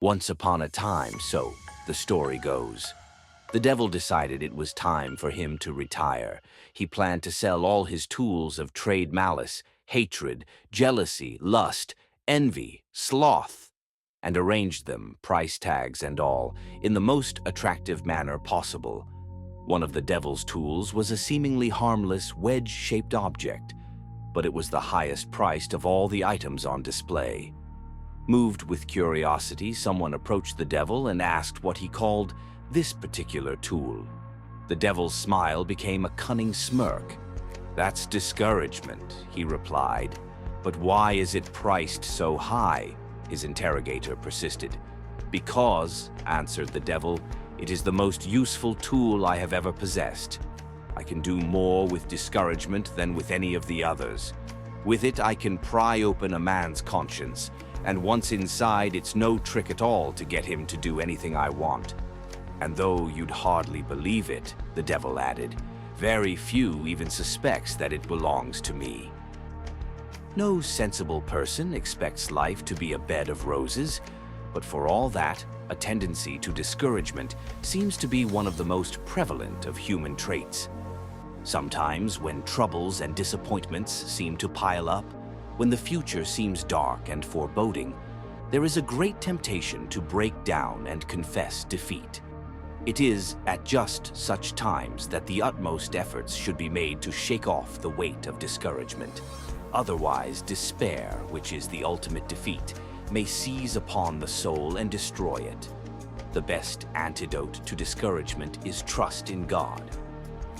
Once upon a time, so the story goes, the devil decided it was time for him to retire. He planned to sell all his tools of trade malice, hatred, jealousy, lust, envy, sloth, and arranged them, price tags and all, in the most attractive manner possible. One of the devil's tools was a seemingly harmless wedge-shaped object, but it was the highest priced of all the items on display. Moved with curiosity, someone approached the devil and asked what he called this particular tool. The devil's smile became a cunning smirk. "That's discouragement," he replied. "But why is it priced so high?" his interrogator persisted. "Because," answered the devil, "it is the most useful tool I have ever possessed. I can do more with discouragement than with any of the others. With it, I can pry open a man's conscience, and once inside, it's no trick at all to get him to do anything I want. And though you'd hardly believe it," the devil added, "very few even suspects that it belongs to me." No sensible person expects life to be a bed of roses, but for all that, a tendency to discouragement seems to be one of the most prevalent of human traits. Sometimes, when troubles and disappointments seem to pile up, when the future seems dark and foreboding, there is a great temptation to break down and confess defeat. It is at just such times that the utmost efforts should be made to shake off the weight of discouragement. Otherwise, despair, which is the ultimate defeat, may seize upon the soul and destroy it. The best antidote to discouragement is trust in God.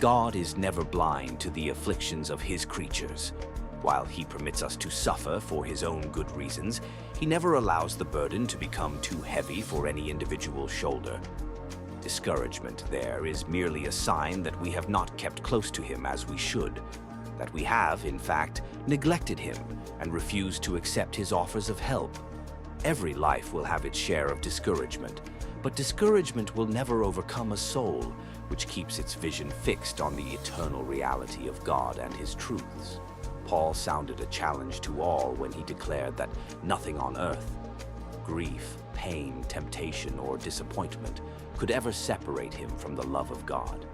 God is never blind to the afflictions of his creatures. While he permits us to suffer for his own good reasons, he never allows the burden to become too heavy for any individual shoulder. Discouragement there is merely a sign that we have not kept close to him as we should, that we have, in fact, neglected him and refused to accept his offers of help. Every life will have its share of discouragement, but discouragement will never overcome a soul which keeps its vision fixed on the eternal reality of God and his truths. Paul sounded a challenge to all when he declared that nothing on earth, grief, pain, temptation, or disappointment could ever separate him from the love of God.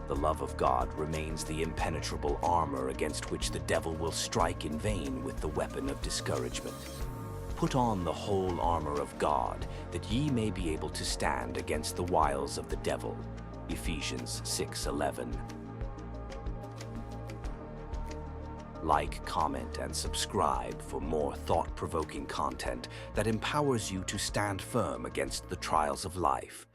The love of God remains the impenetrable armor against which the devil will strike in vain with the weapon of discouragement. Put on the whole armor of God, that ye may be able to stand against the wiles of the devil. Ephesians 6:11. Like, comment, and subscribe for more thought-provoking content that empowers you to stand firm against the trials of life.